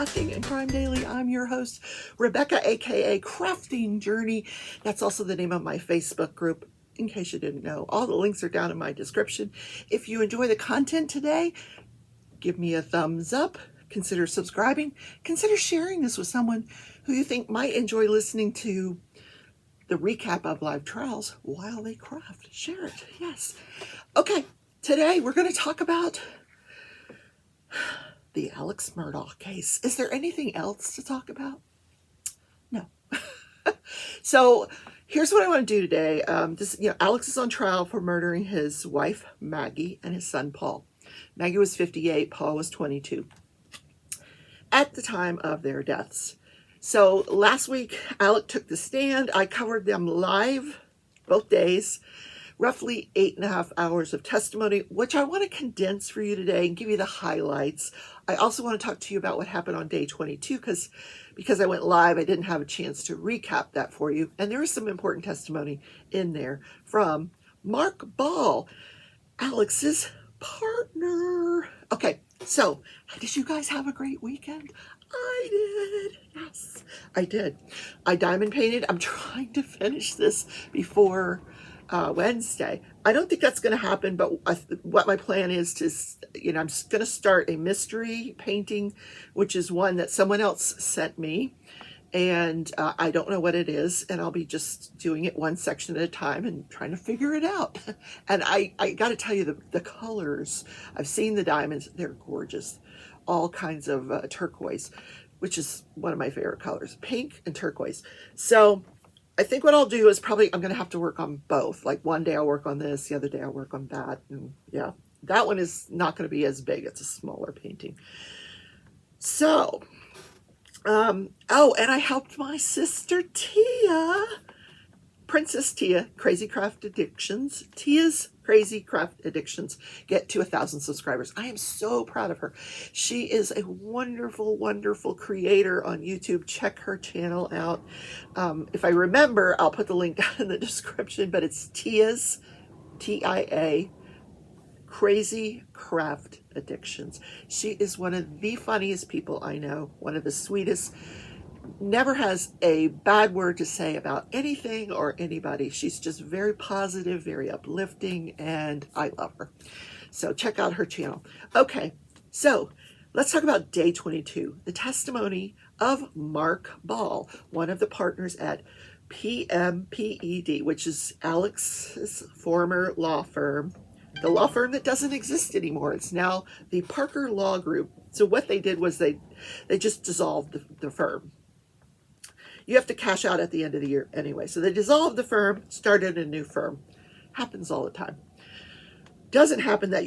Crafting and Crime Daily. I'm your host, Rebecca, aka Crafting Journey. That's also the name of my Facebook group, in case you didn't know. All the links are down in my description. If you enjoy the content today, give me a thumbs up. Consider subscribing. Consider sharing this with someone who you think might enjoy listening to the recap of live trials while they craft. Share it. Yes. Okay. Today we're going to talk about the Alex Murdaugh case. Is there anything else to talk about? No. So here's what I want to do today. Alex is on trial for murdering his wife, Maggie, and his son, Paul. Maggie was 58. Paul was 22 at the time of their deaths. So last week, Alex took the stand. I covered them live both days. Roughly 8.5 hours of testimony, which I want to condense for you today and give you the highlights. I also want to talk to you about what happened on day 22 because I went live, I didn't have a chance to recap that for you. And there is some important testimony in there from Mark Ball, Alex's partner. Okay, so did you guys have a great weekend? I did. Yes, I did. I diamond painted. I'm trying to finish this before Wednesday. I don't think that's going to happen, but what my plan is to, I'm going to start a mystery painting, which is one that someone else sent me, and I don't know what it is, and I'll be just doing it one section at a time and trying to figure it out. And I got to tell you, the colors, I've seen the diamonds, they're gorgeous. All kinds of turquoise, which is one of my favorite colors, pink and turquoise. So I think what I'll do is I'm going to have to work on both. Like one day I'll work on this, the other day I'll work on that. And yeah, that one is not going to be as big. It's a smaller painting. So, and I helped my sister Tia, Princess Tia, Crazy Craft Addictions, Tia's Crazy Craft Addictions, get to 1,000 subscribers. I am so proud of her. She is a wonderful, wonderful creator on YouTube. Check her channel out. If I remember, I'll put the link down in the description, but it's Tia's, T-I-A, Crazy Craft Addictions. She is one of the funniest people I know, one of the sweetest, never has a bad word to say about anything or anybody. She's just very positive, very uplifting, and I love her. So check out her channel. Okay, so let's talk about day 22, the testimony of Mark Ball, one of the partners at PMPED, which is Alex's former law firm, the law firm that doesn't exist anymore. It's now the Parker Law Group. So what they did was they just dissolved the firm. You have to cash out at the end of the year anyway. So they dissolved the firm, started a new firm. Happens all the time. Doesn't happen that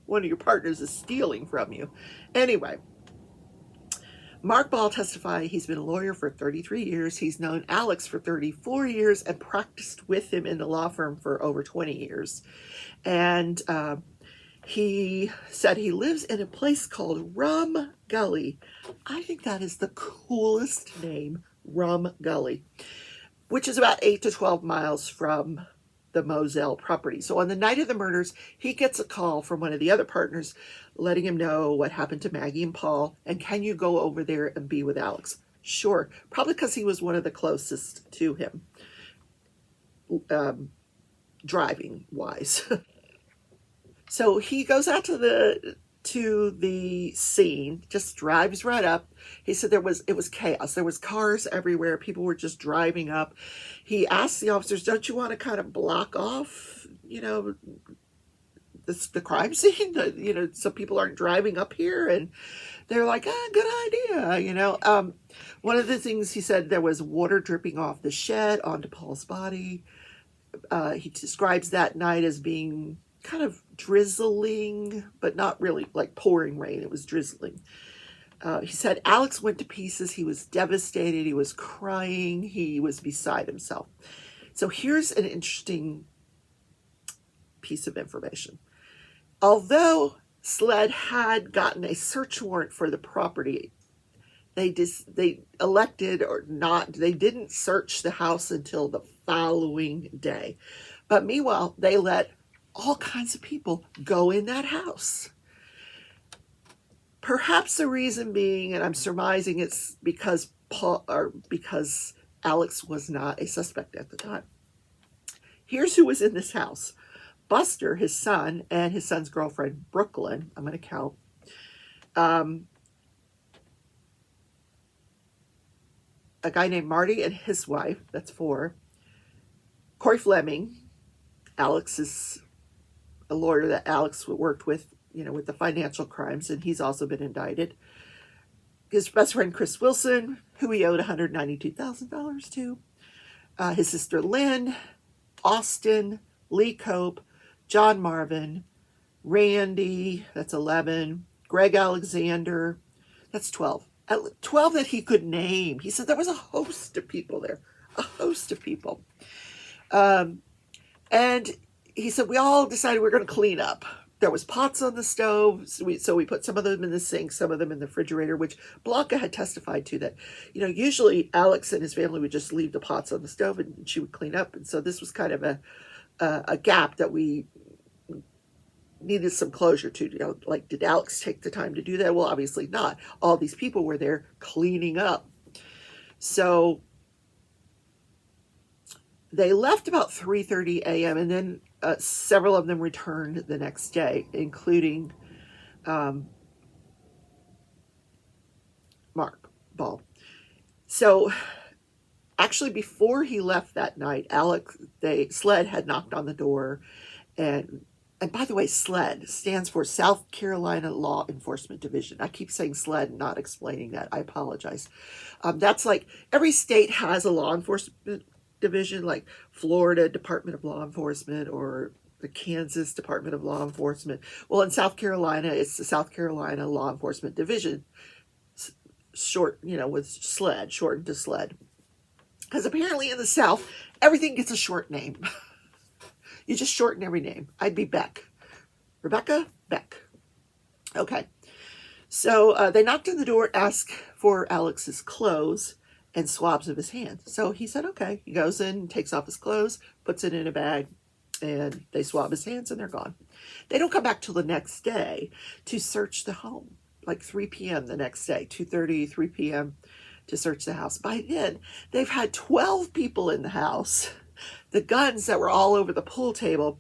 one of your partners is stealing from you. Anyway, Mark Ball testified he's been a lawyer for 33 years. He's known Alex for 34 years and practiced with him in the law firm for over 20 years. And he said he lives in a place called Rum Gully. I think that is the coolest name, Rum Gully, which is about 8 to 12 miles from the Moselle property. So on the night of the murders, he gets a call from one of the other partners letting him know what happened to Maggie and Paul, and can you go over there and be with Alex? Sure, probably because he was one of the closest to him, driving wise. So he goes out to the scene, just drives right up. He said it was chaos. There was cars everywhere. People were just driving up. He asked the officers, don't you want to kind of block off, the crime scene, so people aren't driving up here? And they're like, good idea. One of the things he said, there was water dripping off the shed onto Paul's body. He describes that night as being kind of drizzling, but not really like pouring rain. It was drizzling. He said Alex went to pieces. He was devastated. He was crying. He was beside himself. So here's an interesting piece of information. Although SLED had gotten a search warrant for the property, they elected or not, they didn't search the house until the following day. But meanwhile, they let all kinds of people go in that house. Perhaps the reason being, and I'm surmising it's because Alex was not a suspect at the time. Here's who was in this house: Buster, his son, and his son's girlfriend, Brooklyn. I'm going to count. A guy named Marty and his wife. That's 4. Corey Fleming. Alex is a lawyer that Alex worked with, with the financial crimes, and he's also been indicted. His best friend, Chris Wilson, who he owed $192,000 to. His sister, Lynn, Austin, Lee Cope, John Marvin, Randy, that's 11, Greg Alexander, that's 12. 12 that he could name. He said there was a host of people there, a host of people. And he said, we all decided we were going to clean up. There was pots on the stove, so we put some of them in the sink, some of them in the refrigerator, which Blanca had testified to that, usually Alex and his family would just leave the pots on the stove and she would clean up. And so this was kind of a gap that we needed some closure to. Like, did Alex take the time to do that? Well, obviously not. All these people were there cleaning up. So they left about 3:30 a.m. and then several of them returned the next day, including Mark Ball. So actually, before he left that night, SLED had knocked on the door, and by the way, SLED stands for South Carolina Law Enforcement Division. I keep saying SLED and not explaining that. I apologize. That's like every state has a law enforcement division, like Florida Department of Law Enforcement or the Kansas Department of Law Enforcement. Well, in South Carolina, it's the South Carolina Law Enforcement Division, short, with SLED, shortened to SLED. Because apparently in the South, everything gets a short name. You just shorten every name. I'd be Beck. Rebecca? Beck. Okay. So they knocked on the door, asked for Alex's clothes and swabs of his hands. So he said, okay. He goes in, takes off his clothes, puts it in a bag, and they swab his hands and they're gone. They don't come back till the next day to search the home, like 3 p.m. the next day, 2:30, 3 p.m. to search the house. By then, they've had 12 people in the house. The guns that were all over the pool table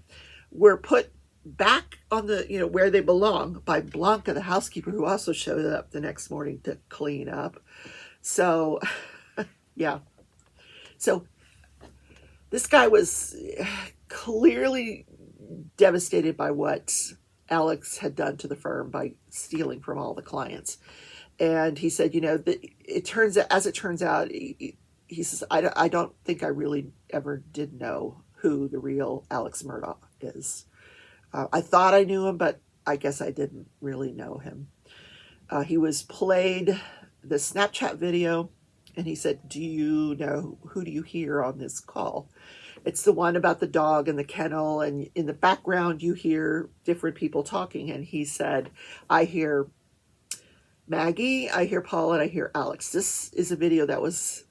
were put back on the, where they belong by Blanca, the housekeeper, who also showed up the next morning to clean up. So, yeah. So this guy was clearly devastated by what Alex had done to the firm by stealing from all the clients. And he said, as it turns out, he says, I don't think I really ever did know who the real Alex Murdaugh is. I thought I knew him, but I guess I didn't really know him. He was played the Snapchat video, and he said, who do you hear on this call? It's the one about the dog and the kennel, and in the background you hear different people talking. And he said, I hear Maggie, I hear Paul, and I hear Alex. This is a video that was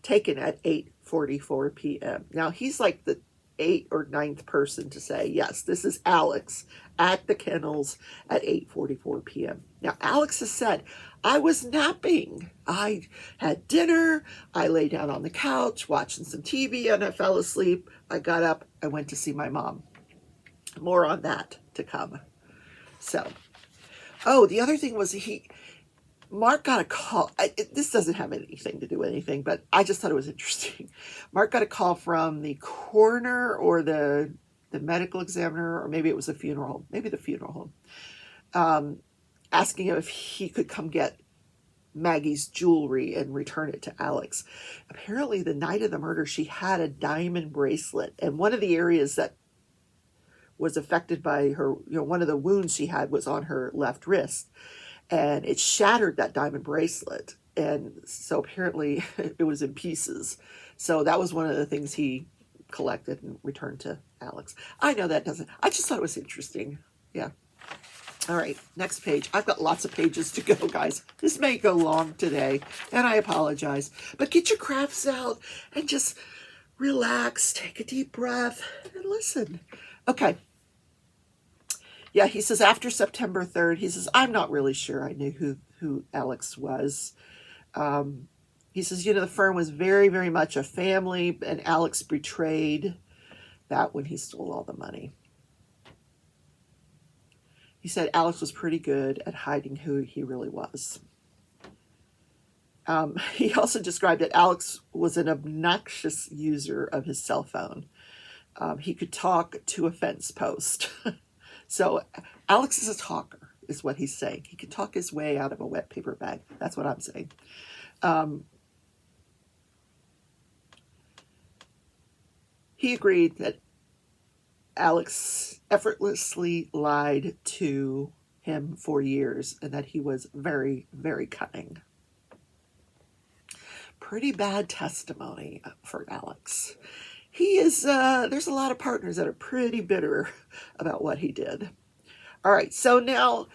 taken at 8:44 p.m. Now, he's like the 8th or 9th person to say, yes, this is Alex at the kennels at 8:44 p.m. Now, Alex has said, I was napping. I had dinner. I lay down on the couch watching some TV and I fell asleep. I got up. I went to see my mom. More on that to come. So, the other thing was Mark got a call. This doesn't have anything to do with anything, but I just thought it was interesting. Mark got a call from the coroner or the medical examiner, or maybe it was the funeral home, asking him if he could come get Maggie's jewelry and return it to Alex. Apparently, the night of the murder, she had a diamond bracelet, and one of the areas that was affected by her, one of the wounds she had was on her left wrist. And it shattered that diamond bracelet. And so apparently it was in pieces. So that was one of the things he collected and returned to Alex. I know that doesn't, I just thought it was interesting. Yeah. All right, next page. I've got lots of pages to go, guys. This may go long today, and I apologize. But get your crafts out and just relax, take a deep breath, and listen. Okay. Yeah, he says after September 3rd, he says, I'm not really sure I knew who Alex was. He says, the firm was very, very much a family, and Alex betrayed that when he stole all the money. He said Alex was pretty good at hiding who he really was. He also described that Alex was an obnoxious user of his cell phone. He could talk to a fence post. So Alex is a talker, is what he's saying. He could talk his way out of a wet paper bag. That's what I'm saying. He agreed that Alex effortlessly lied to him for years and that he was very, very cunning. Pretty bad testimony for Alex. He is, there's a lot of partners that are pretty bitter about what he did. All right, so now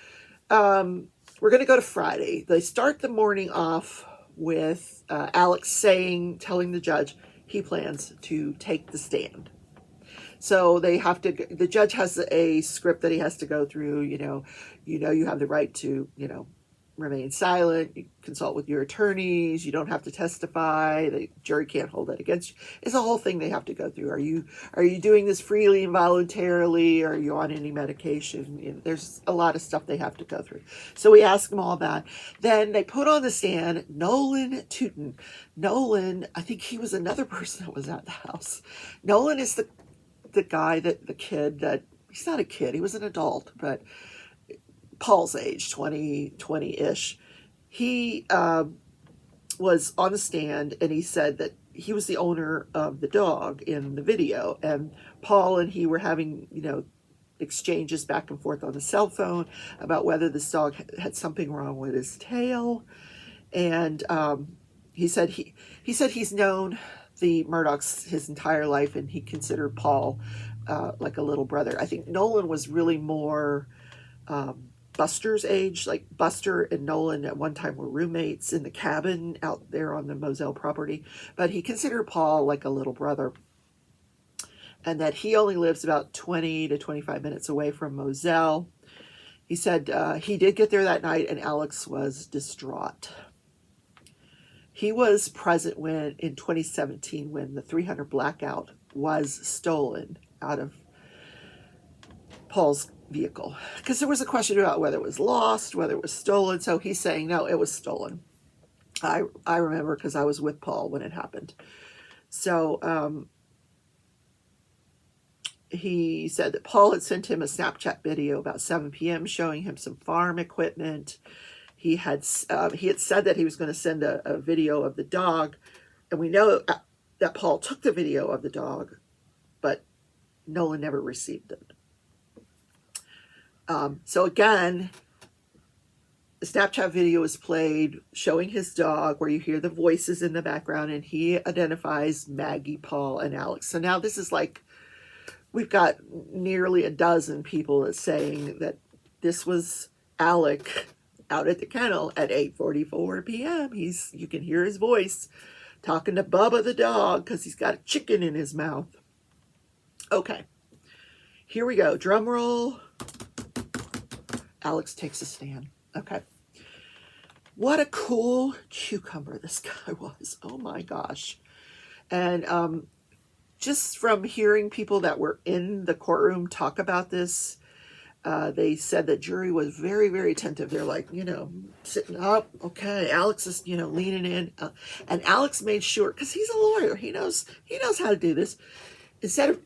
we're going to go to Friday. They start the morning off with Alex telling the judge he plans to take the stand. So they have to, the judge has a script that he has to go through, you have the right to, remain silent, you consult with your attorneys, you don't have to testify, the jury can't hold that against you. It's a whole thing they have to go through. Are you doing this freely and voluntarily? Are you on any medication? There's a lot of stuff they have to go through. So we ask them all that. Then they put on the stand Nolan Tootin. Nolan, I think he was another person that was at the house. Nolan is the guy the kid that, he's not a kid, he was an adult, but Paul's age, 20-ish. He was on the stand and he said that he was the owner of the dog in the video. And Paul and he were having, exchanges back and forth on the cell phone about whether this dog had something wrong with his tail. And he said he's known the Murdochs his entire life and he considered Paul like a little brother. I think Nolan was really more Buster's age. Like Buster and Nolan at one time were roommates in the cabin out there on the Moselle property, but he considered Paul like a little brother, and that he only lives about 20 to 25 minutes away from Moselle. He said he did get there that night and Alex was distraught. He was present in 2017 when the 300 Blackout was stolen out of Paul's vehicle, because there was a question about whether it was lost, whether it was stolen. So he's saying no, it was stolen. I remember because I was with Paul when it happened. So he said that Paul had sent him a Snapchat video about 7 p.m. showing him some farm equipment. He had said that he was going to send a video of the dog, and we know that Paul took the video of the dog, but Nolan never received it. So again, the Snapchat video is played showing his dog where you hear the voices in the background, and he identifies Maggie, Paul, and Alex. So now this is like, we've got nearly a dozen people that's saying that this was Alec out at the kennel at 8:44 p.m. You can hear his voice talking to Bubba the dog because he's got a chicken in his mouth. Okay, here we go. Drum roll. Alex takes a stand. Okay. What a cool cucumber this guy was. Oh my gosh. And just from hearing people that were in the courtroom talk about this, they said the jury was very, very attentive. They're like, sitting up. Okay, Alex is, leaning in. And Alex made sure, because he's a lawyer, he knows how to do this. Instead of,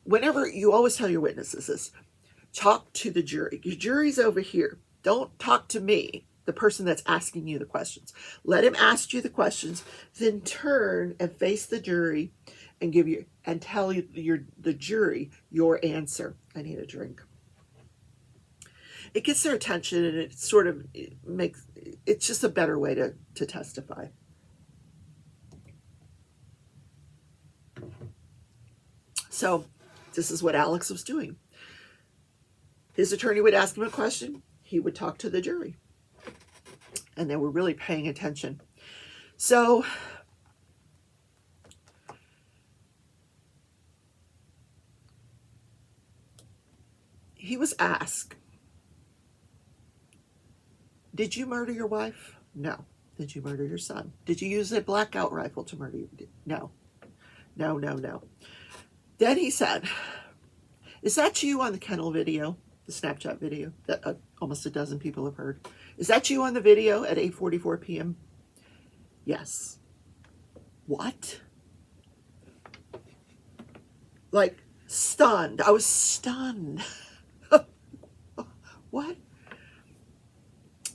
whenever you always tell your witnesses this, talk to the jury. Your jury's over here. Don't talk to me, the person that's asking you the questions. Let him ask you the questions, then turn and face the jury and tell the jury your answer. I need a drink. It gets their attention, and it's just a better way to testify. So this is what Alex was doing. His attorney would ask him a question. He would talk to the jury. And they were really paying attention. So he was asked, did you murder your wife? No. Did you murder your son? Did you use a blackout rifle to murder you? No. No, no, no. Then he said, is that you on the kennel video, the Snapchat video that almost a dozen people have heard? Is that you on the video at 8:44 p.m.? Yes. What? Like, stunned. I was stunned. What?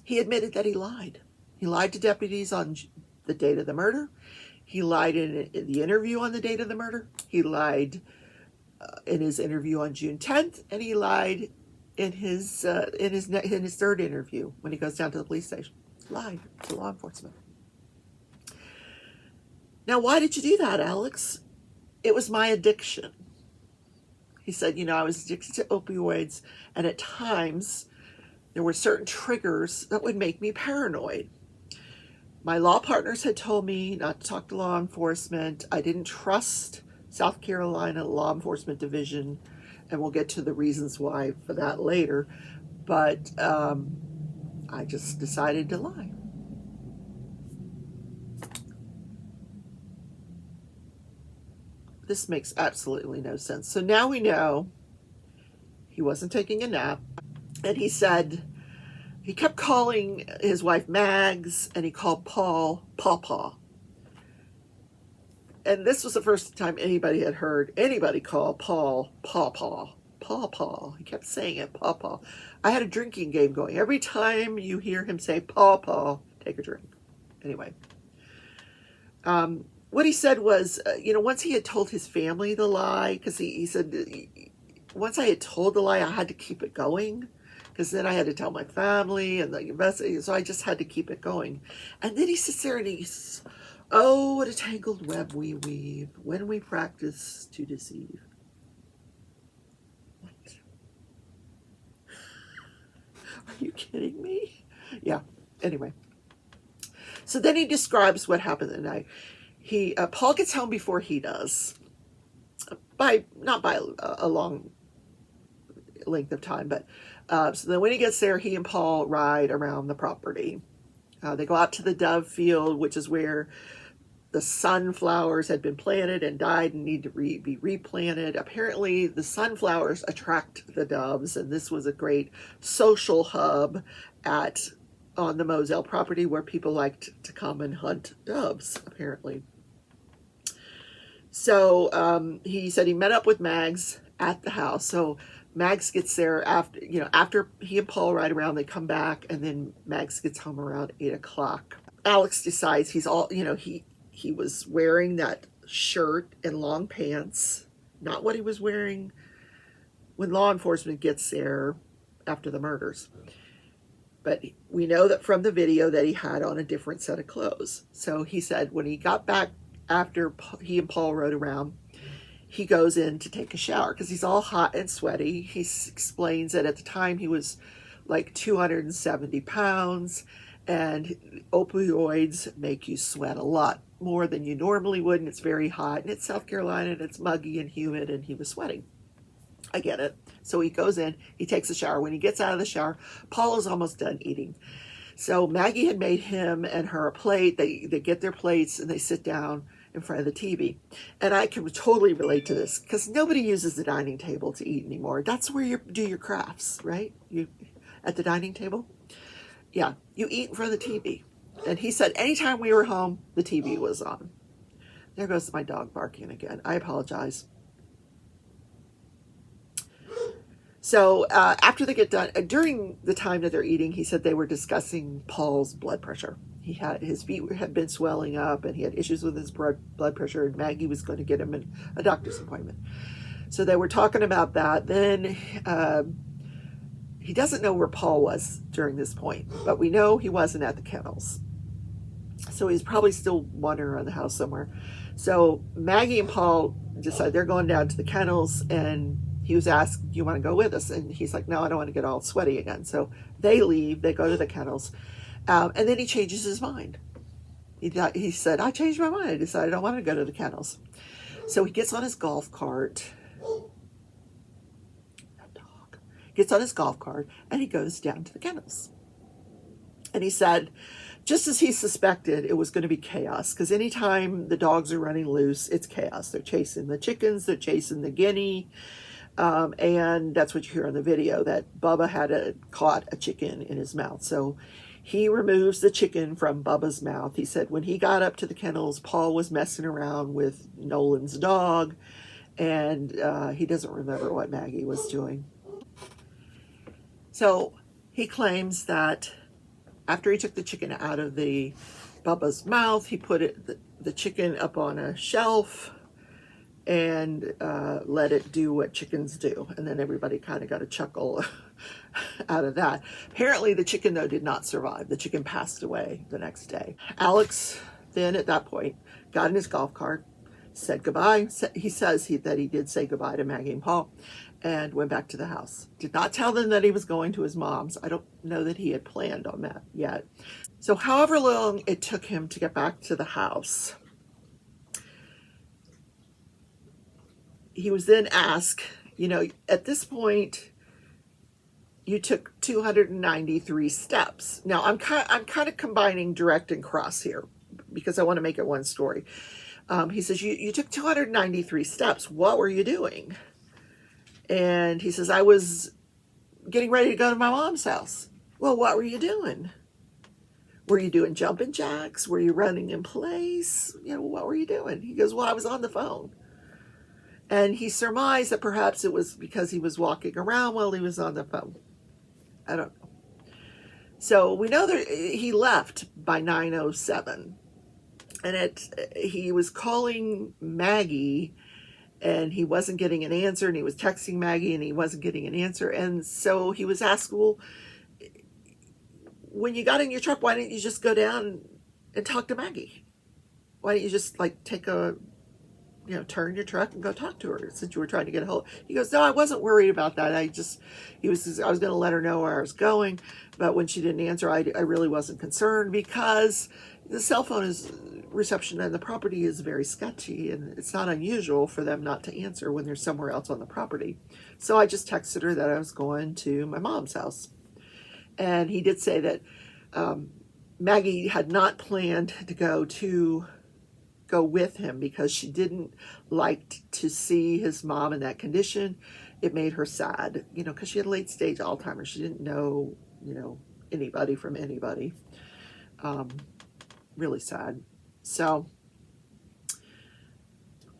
He admitted that he lied. He lied to deputies on the date of the murder. He lied in the interview on the date of the murder. He lied in his interview on June 10th, and he lied in his third interview when he goes down to the police station. Lied to law enforcement. Now, why did you do that, Alex? It was my addiction. He said, I was addicted to opioids, and at times there were certain triggers that would make me paranoid. My law partners had told me not to talk to law enforcement. I didn't trust South Carolina Law Enforcement Division, and we'll get to the reasons why for that later. But I just decided to lie. This makes absolutely no sense. So now we know he wasn't taking a nap. And he said he kept calling his wife Mags, and he called Paul Pawpaw. And this was the first time anybody had heard anybody call Paul Pawpaw. Pawpaw. He kept saying it, Pawpaw. I had a drinking game going. Every time you hear him say Pawpaw, take a drink. Anyway. What he said was, once he had told his family the lie, because he said, once I had told the lie, I had to keep it going, because then I had to tell my family and the investigators, so I just had to keep it going. And then he sits there and he's, oh, what a tangled web we weave when we practice to deceive. What? Are you kidding me? Yeah, anyway. So then he describes what happened that night. Paul gets home before he does, not by a long length of time, but so then when he gets there, he and Paul ride around the property. They go out to the dove field, which is where the sunflowers had been planted and died and need to be replanted. Apparently, the sunflowers attract the doves, and this was a great social hub on the Moselle property where people liked to come and hunt doves, apparently. So he said he met up with Mags at the house. So Mags gets there after he and Paul ride around, they come back, and then Mags gets home around 8 o'clock. Alex decides he was wearing that shirt and long pants, not what he was wearing when law enforcement gets there after the murders. But we know that from the video that he had on a different set of clothes. So he said when he got back after he and Paul rode around, he goes in to take a shower because he's all hot and sweaty. He explains that at the time he was like 270 pounds, and opioids make you sweat a lot more than you normally would, and it's very hot, and it's South Carolina, and it's muggy and humid, and he was sweating. I get it. So he goes in, he takes a shower. When he gets out of the shower, Paul is almost done eating. So Maggie had made him and her a plate. They get their plates and they sit down in front of the TV. And I can totally relate to this because nobody uses the dining table to eat anymore. That's where you do your crafts, right? You at the dining table. Yeah, you eat in front of the TV. And he said anytime we were home, the TV was on. There goes my dog barking again. I apologize. So after they get done, during the time that they're eating, he said they were discussing Paul's blood pressure. His feet had been swelling up, and he had issues with his blood pressure, and Maggie was going to get him a doctor's appointment. So they were talking about that. Then he doesn't know where Paul was during this point, but we know he wasn't at the kennels. So he's probably still wandering around the house somewhere. So Maggie and Paul decide they're going down to the kennels, and he was asked, do you want to go with us? And he's like, no, I don't want to get all sweaty again. So they leave, they go to the kennels, and then he changes his mind. He said, I changed my mind. I decided I wanted to go to the kennels. So he gets on his golf cart. That dog. gets on his golf cart, and he goes down to the kennels. And he said, just as he suspected, it was going to be chaos, because anytime the dogs are running loose, it's chaos. They're chasing the chickens, they're chasing the guinea, and that's what you hear on the video, that Bubba had caught a chicken in his mouth. So he removes the chicken from Bubba's mouth. He said when he got up to the kennels, Paul was messing around with Nolan's dog, and he doesn't remember what Maggie was doing. So he claims that after he took the chicken out of the Bubba's mouth, he put the chicken up on a shelf and let it do what chickens do. And then everybody kind of got a chuckle out of that. Apparently the chicken, though, did not survive. The chicken passed away the next day. Alex then, at that point, got in his golf cart, said goodbye. He says that he did say goodbye to Maggie and Paul, and went back to the house. Did not tell them that he was going to his mom's. I don't know that he had planned on that yet. So however long it took him to get back to the house, he was then asked, at this point, you took 293 steps. Now, I'm kind of combining direct and cross here because I want to make it one story. He says, you took 293 steps. What were you doing? And he says, I was getting ready to go to my mom's house. Well, what were you doing? Were you doing jumping jacks? Were you running in place? What were you doing? He goes, well, I was on the phone. And he surmised that perhaps it was because he was walking around while he was on the phone. I don't know. So we know that he left by 9:07. And he was calling Maggie, and he wasn't getting an answer, and he was texting Maggie, and he wasn't getting an answer. And so he was asked, well, when you got in your truck, why didn't you just go down and talk to Maggie? Why didn't you just take a, turn your truck and go talk to her since you were trying to get a hold? He goes, no, I wasn't worried about that. I was going to let her know where I was going. But when she didn't answer, I really wasn't concerned, because the cell phone reception on the property is very sketchy, and it's not unusual for them not to answer when they're somewhere else on the property. So I just texted her that I was going to my mom's house. And he did say that Maggie had not planned to go with him because she didn't like to see his mom in that condition. It made her sad, because she had late stage Alzheimer's. She didn't know, anybody from anybody. Really sad. So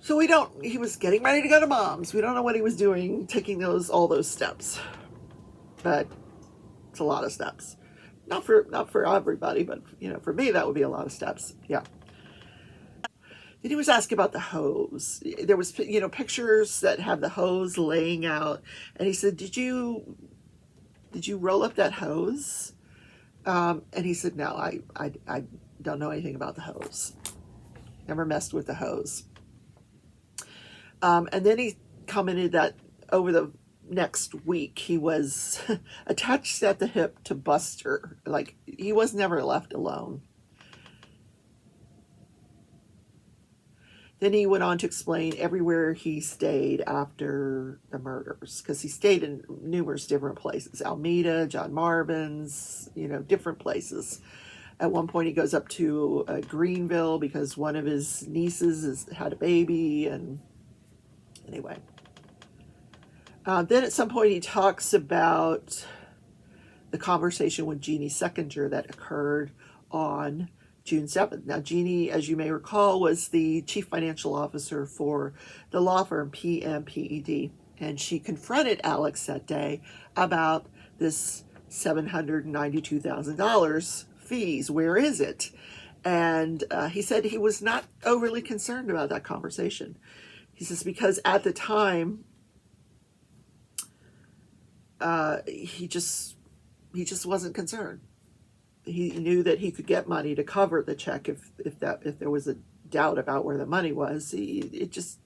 he was getting ready to go to mom's. We don't know what he was doing, taking all those steps, but it's a lot of steps. Not for everybody, but for me, that would be a lot of steps. Yeah. Then he was asking about the hose. There was, pictures that have the hose laying out, and he said, "Did you roll up that hose?" And he said, "No, I don't know anything about the hose. Never messed with the hose." And then he commented that over the next week he was attached at the hip to Buster. Like, he was never left alone. Then he went on to explain everywhere he stayed after the murders, because he stayed in numerous different places. Almeida, John Marvin's, different places. At one point he goes up to Greenville because one of his nieces had a baby. And anyway. Then at some point he talks about the conversation with Jeannie Seckinger that occurred on June 7th. Now, Jeannie, as you may recall, was the chief financial officer for the law firm PMPED, and she confronted Alex that day about this $792,000 fees. Where is it? And he said he was not overly concerned about that conversation. He says because at the time, he just wasn't concerned. He knew that he could get money to cover the check if there was a doubt about where the money was. It just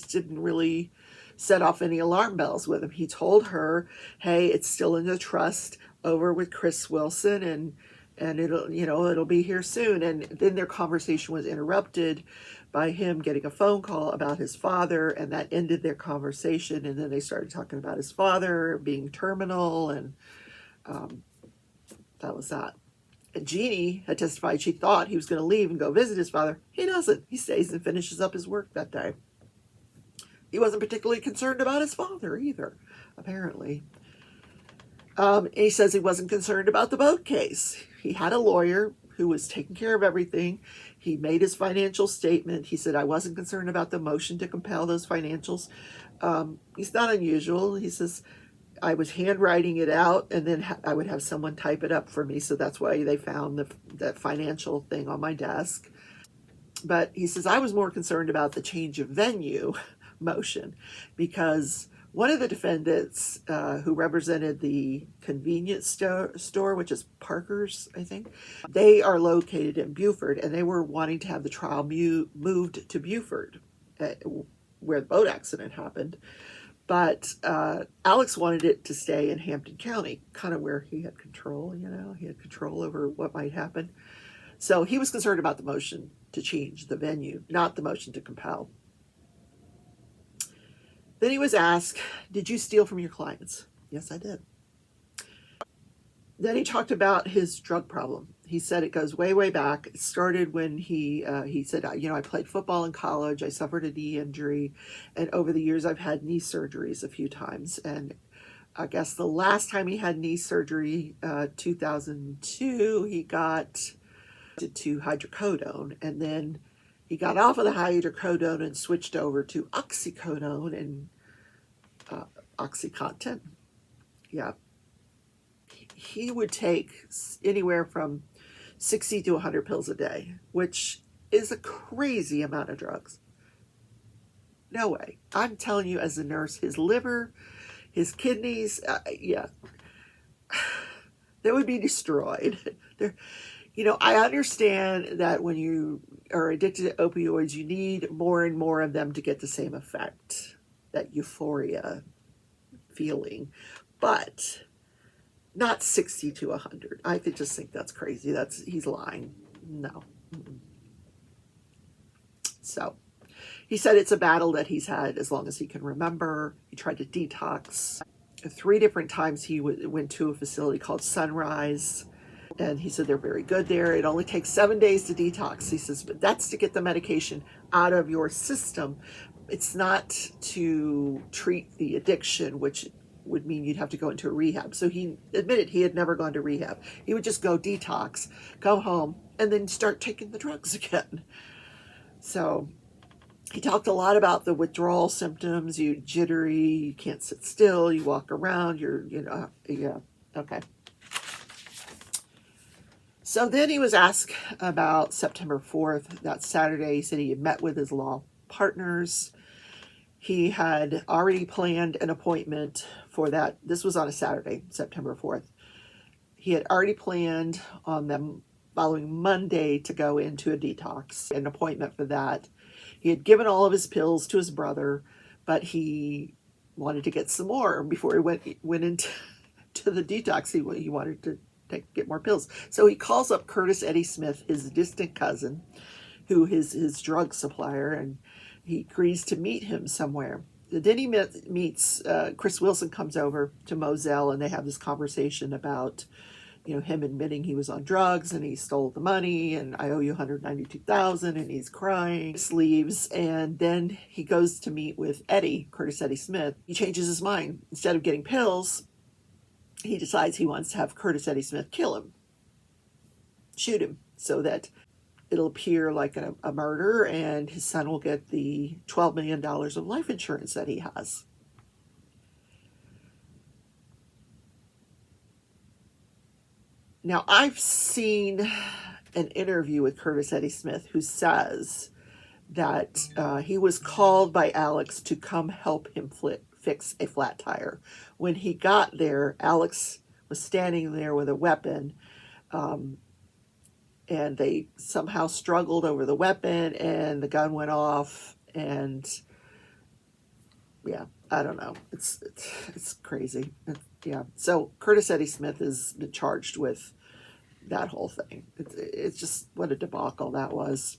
didn't really set off any alarm bells with him. He told her, "Hey, it's still in the trust over with Chris Wilson, and it'll be here soon." And then their conversation was interrupted by him getting a phone call about his father, and that ended their conversation. And then they started talking about his father being terminal, and that was that. And Jeannie had testified she thought he was going to leave and go visit his father. He doesn't. He stays and finishes up his work that day. He wasn't particularly concerned about his father either, apparently. He says he wasn't concerned about the boat case. He had a lawyer who was taking care of everything. He made his financial statement. He said, I wasn't concerned about the motion to compel those financials. He's not unusual. He says, I was handwriting it out, and then I would have someone type it up for me. So that's why they found that financial thing on my desk. But he says, I was more concerned about the change of venue motion, because one of the defendants who represented the convenience store, which is Parker's, I think, they are located in Beaufort, and they were wanting to have the trial moved to Beaufort, where the boat accident happened. But Alex wanted it to stay in Hampton County, kind of where he had control, he had control over what might happen. So he was concerned about the motion to change the venue, not the motion to compel. Then he was asked, did you steal from your clients? Yes, I did. Then he talked about his drug problem. He said it goes way, way back. It started when he said, I played football in college. I suffered a knee injury. And over the years, I've had knee surgeries a few times. And I guess the last time he had knee surgery, 2002, he got to hydrocodone. And then he got off of the hydrocodone and switched over to oxycodone and OxyContin. Yeah. He would take anywhere from 60 to 100 pills a day, which is a crazy amount of drugs. No way. I'm telling you, as a nurse, his liver, his kidneys, they would be destroyed. I understand that when you are addicted to opioids, you need more and more of them to get the same effect, that euphoria feeling, but not 60 to 100. I just think that's crazy. He's lying. No. So he said it's a battle that he's had as long as he can remember. He tried to detox 3 different times. He went to a facility called Sunrise, and he said they're very good there. It only takes 7 days to detox. He says, but that's to get the medication out of your system. It's not to treat the addiction, which would mean you'd have to go into a rehab. So he admitted he had never gone to rehab. He would just go detox, go home, and then start taking the drugs again. So he talked a lot about the withdrawal symptoms. You're jittery, you can't sit still, you walk around, okay. So then he was asked about September 4th, that Saturday. He said he had met with his law partners. He had already planned an appointment for that. This was on a Saturday, September 4th. He had already planned on them following Monday to go into a detox, an appointment for that. He had given all of his pills to his brother, but he wanted to get some more before he went into the detox. He wanted to get more pills. So he calls up Curtis Eddie Smith, his distant cousin, who is his drug supplier, and he agrees to meet him somewhere. Then he meets Chris Wilson, comes over to Moselle, and they have this conversation about, him admitting he was on drugs and he stole the money, and I owe you $192,000, and he's crying. He leaves, and then he goes to meet with Curtis Eddie Smith. He changes his mind. Instead of getting pills, he decides he wants to have Curtis Eddie Smith kill him, shoot him, so that it'll appear like a murder, and his son will get the $12 million of life insurance that he has. Now, I've seen an interview with Curtis Eddie Smith who says that he was called by Alex to come help him fix a flat tire. When he got there, Alex was standing there with a weapon, and they somehow struggled over the weapon, and the gun went off, and I don't know. It's crazy. So Curtis Eddie Smith has been charged with that whole thing. It's just what a debacle that was.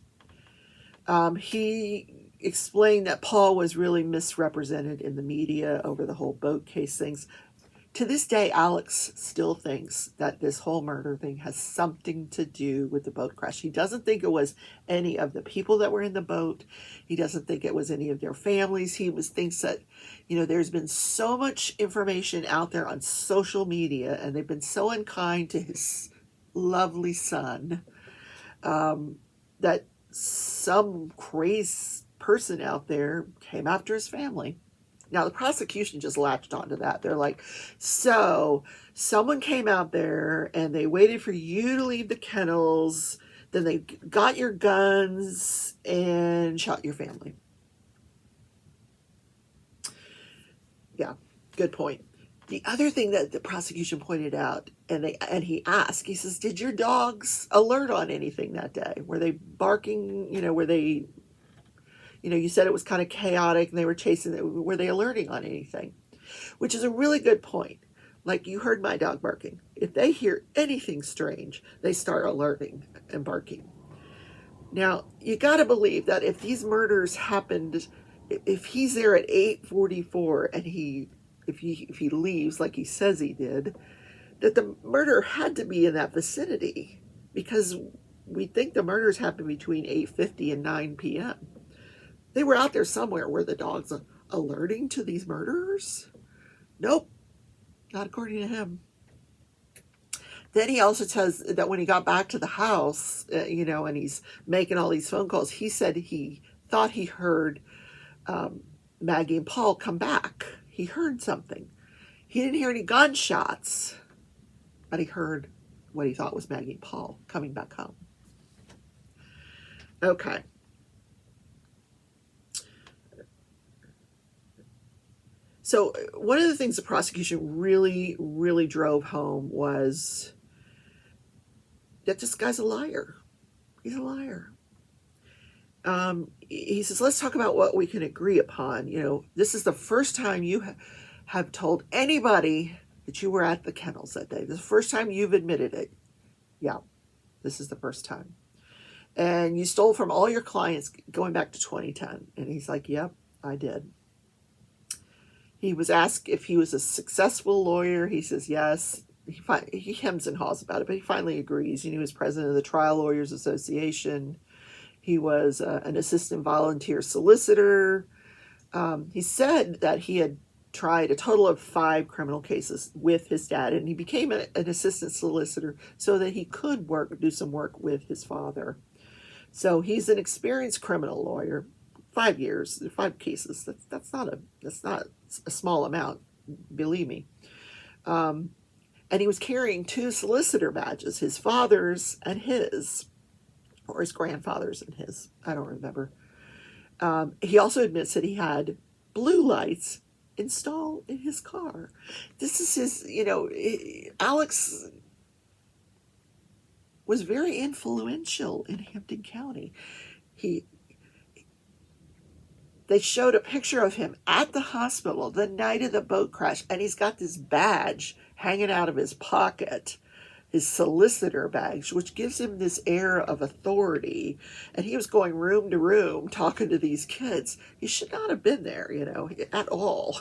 He explained that Paul was really misrepresented in the media over the whole boat case things. To this day, Alex still thinks that this whole murder thing has something to do with the boat crash. He doesn't think it was any of the people that were in the boat. He doesn't think it was any of their families. Thinks that, there's been so much information out there on social media, and they've been so unkind to his lovely son, that some crazy person out there came after his family. Now, the prosecution just latched onto that. They're like, so someone came out there and they waited for you to leave the kennels, then they got your guns and shot your family. Yeah, good point. The other thing that the prosecution pointed out, and he asked, he says, did your dogs alert on anything that day? Were they barking, were they... you said it was kind of chaotic and they were chasing it. Were they alerting on anything? Which is a really good point. Like, you heard my dog barking. If they hear anything strange, they start alerting and barking. Now, you got to believe that if these murders happened, if he's there at 8:44 and if he leaves like he says he did, that the murder had to be in that vicinity, because we think the murders happened between 8:50 and 9 p.m. They were out there somewhere. Were the dogs alerting to these murderers? Nope, not according to him. Then he also says that when he got back to the house, and he's making all these phone calls, he said he thought he heard Maggie and Paul come back. He heard something. He didn't hear any gunshots, but he heard what he thought was Maggie and Paul coming back home. Okay. So one of the things the prosecution really, really drove home was that this guy's a liar. He's a liar. He says, let's talk about what we can agree upon. This is the first time you have told anybody that you were at the kennels that day. This is the first time you've admitted it. Yeah, this is the first time. And you stole from all your clients going back to 2010. And he's like, yep, I did. He was asked if he was a successful lawyer. He says yes. He hems and haws about it, but he finally agrees. He was president of the Trial Lawyers Association. He was an assistant volunteer solicitor. He said that he had tried a total of 5 criminal cases with his dad, and he became an assistant solicitor so that he could do some work with his father. So he's an experienced criminal lawyer. 5 years, 5 cases. That's not a small amount, believe me. And he was carrying 2 solicitor badges, his father's and his, or his grandfather's and his. I don't remember. He also admits that he had blue lights installed in his car. This is his, Alex was very influential in Hampton County. They showed a picture of him at the hospital the night of the boat crash, and he's got this badge hanging out of his pocket, his solicitor badge, which gives him this air of authority. And he was going room to room talking to these kids. He should not have been there, at all.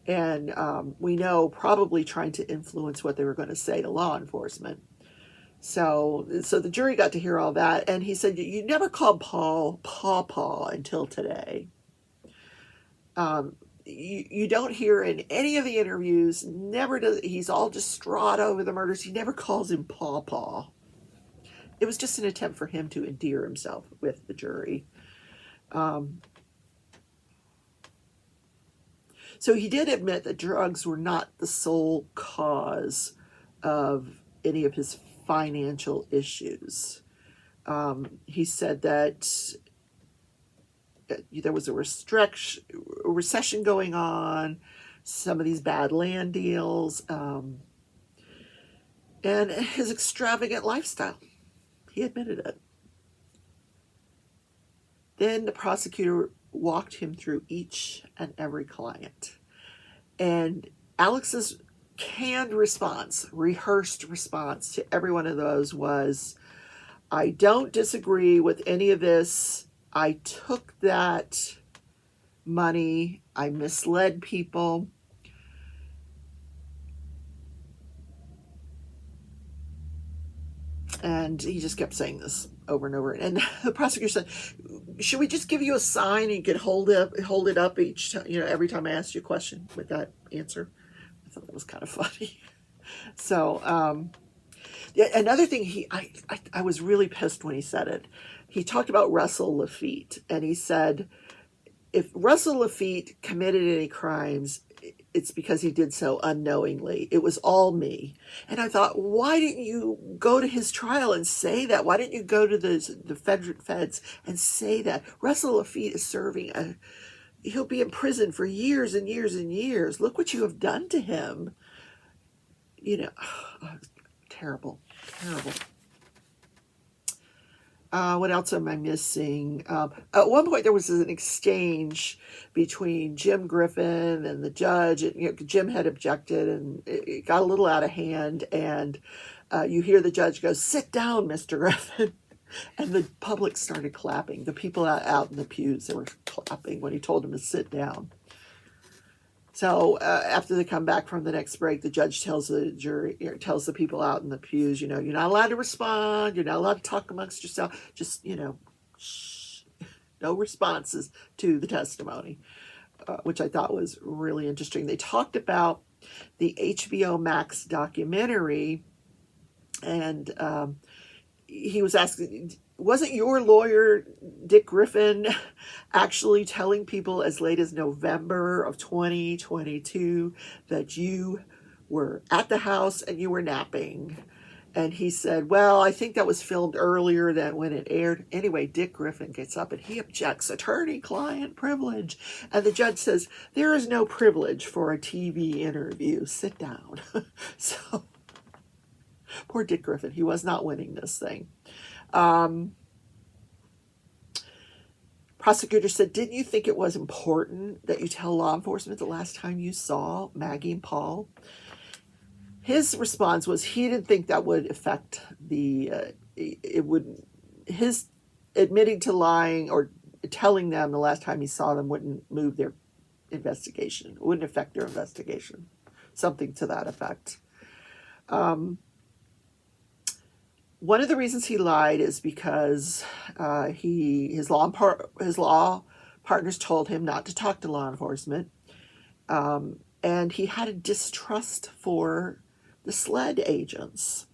And we know probably trying to influence what they were going to say to law enforcement. So the jury got to hear all that, and he said, you never called Paul Paw until today. You don't hear in any of the interviews, never does, he's all distraught over the murders. He never calls him Paw. It was just an attempt for him to endear himself with the jury. So he did admit that drugs were not the sole cause of any of his financial issues. He said that there was a recession going on, some of these bad land deals, and his extravagant lifestyle. He admitted it. Then the prosecutor walked him through each and every client. And Alex's canned response, rehearsed response to every one of those was, I don't disagree with any of this. I took that money, I misled people. And he just kept saying this over and over. And the prosecutor said, should we just give you a sign and you could hold it up each time, every time I asked you a question with that answer? I thought that was kind of funny. So, yeah, another thing, I was really pissed when he said it. He talked about Russell Lafitte, and he said, if Russell Lafitte committed any crimes, it's because he did so unknowingly. It was all me. And I thought, why didn't you go to his trial and say that? Why didn't you go to the feds and say that? Russell Lafitte is he'll be in prison for years and years and years. Look what you have done to him. Terrible, terrible. What else am I missing? At one point, there was an exchange between Jim Griffin and the judge. Jim had objected, and it got a little out of hand. And you hear the judge go, "Sit down, Mr. Griffin." And the public started clapping. The people out in the pews, they were clapping when he told them to sit down. So after they come back from the next break, the judge tells the jury, tells the people out in the pews, you're not allowed to respond. You're not allowed to talk amongst yourself. Just, shh, no responses to the testimony, which I thought was really interesting. They talked about the HBO Max documentary, and he was asking, wasn't your lawyer, Dick Griffin, actually telling people as late as November of 2022 that you were at the house and you were napping? And he said, well, I think that was filmed earlier than when it aired. Anyway, Dick Griffin gets up and he objects, attorney-client privilege. And the judge says, there is no privilege for a TV interview. Sit down. So, poor Dick Griffin. He was not winning this thing. Prosecutor said, didn't you think it was important that you tell law enforcement the last time you saw Maggie and Paul? His response was he didn't think that would affect his admitting to lying or telling them the last time he saw them wouldn't move their investigation. It wouldn't affect their investigation. Something to that effect. One of the reasons he lied is because his law partners told him not to talk to law enforcement, and he had a distrust for the SLED agents.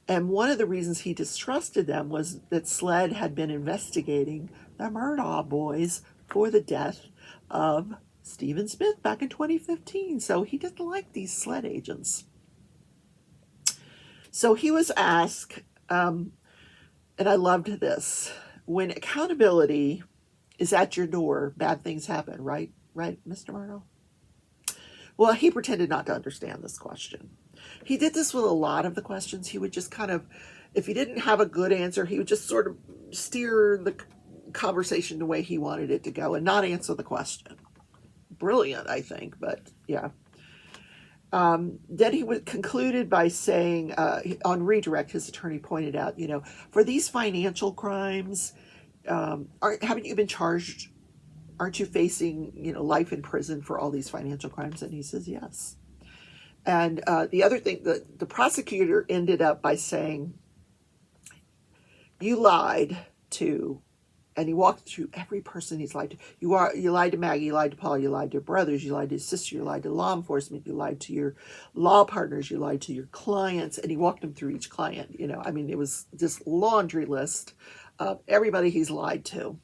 And one of the reasons he distrusted them was that SLED had been investigating the Murdaugh boys for the death of Stephen Smith back in 2015. So he didn't like these SLED agents. So he was asked, and I loved this, when accountability is at your door, bad things happen, right? Right, Mr. Murdaugh? Well, he pretended not to understand this question. He did this with a lot of the questions. He would just kind of, if he didn't have a good answer, he would just sort of steer the conversation the way he wanted it to go and not answer the question. Brilliant, I think, but yeah. Then he concluded by saying, on redirect, his attorney pointed out, for these financial crimes, haven't you been charged? Aren't you facing, life in prison for all these financial crimes? And he says, yes. And the other thing, the prosecutor ended up by saying, you lied to, and he walked through every person he's lied to. You lied to Maggie, you lied to Paul, you lied to your brothers, you lied to his sister, you lied to law enforcement, you lied to your law partners, you lied to your clients, and he walked them through each client. It was this laundry list of everybody he's lied to.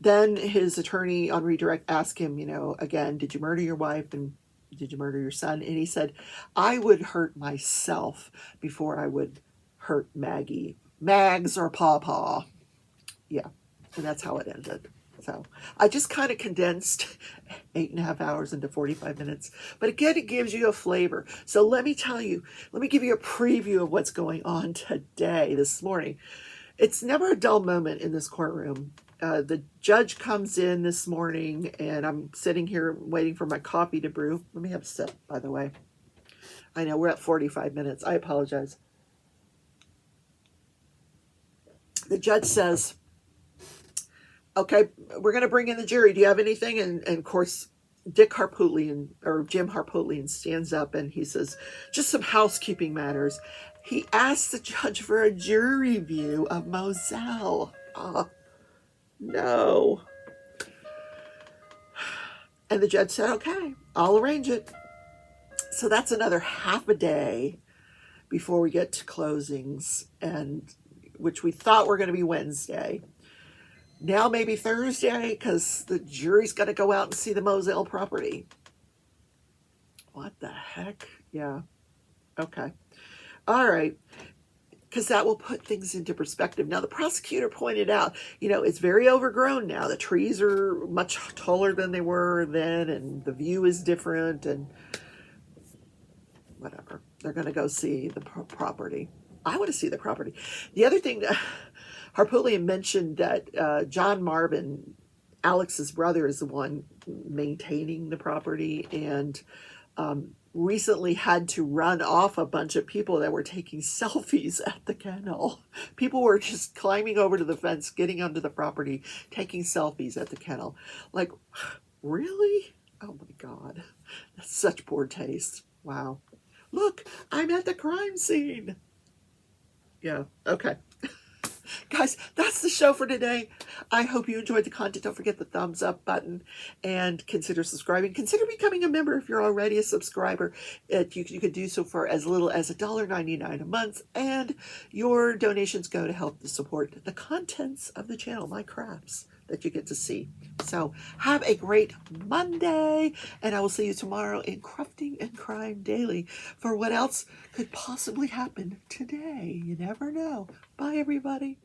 Then his attorney on redirect asked him, again, did you murder your wife and did you murder your son? And he said, I would hurt myself before I would hurt Maggie. Mags or Pawpaw. Yeah, and that's how it ended. So I just kind of condensed 8.5 hours into 45 minutes. But again, it gives you a flavor. So let me give you a preview of what's going on today, this morning. It's never a dull moment in this courtroom. The judge comes in this morning, and I'm sitting here waiting for my coffee to brew. Let me have a sip, by the way. I know we're at 45 minutes. I apologize. the judge says, okay, we're going to bring in the jury. Do you have anything? And of course, Jim Harpootlian stands up and he says, just some housekeeping matters. He asks the judge for a jury view of Moselle. Oh, no. And the judge said, okay, I'll arrange it. So that's another half a day before we get to closings, and which we thought were going to be Wednesday. Now maybe Thursday, because the jury's got to go out and see the Moselle property. What the heck? Yeah. Okay. All right. Because that will put things into perspective. Now, the prosecutor pointed out, it's very overgrown now. The trees are much taller than they were then, and the view is different, and whatever. They're going to go see the property. I want to see the property. The other thing that Harpootlian mentioned that John Marvin, Alex's brother, is the one maintaining the property, and recently had to run off a bunch of people that were taking selfies at the kennel. People were just climbing over to the fence, getting onto the property, taking selfies at the kennel. Like, really? Oh my God. That's such poor taste. Wow. Look, I'm at the crime scene. Yeah, okay. Guys, that's the show for today. I hope you enjoyed the content. Don't forget the thumbs up button and consider subscribing. Consider becoming a member if you're already a subscriber. You can do so for as little as $1.99 a month, and your donations go to help to support the contents of the channel, my crafts that you get to see. So have a great Monday, and I will see you tomorrow in Crafting and Crime Daily for what else could possibly happen today. You never know. Bye, everybody.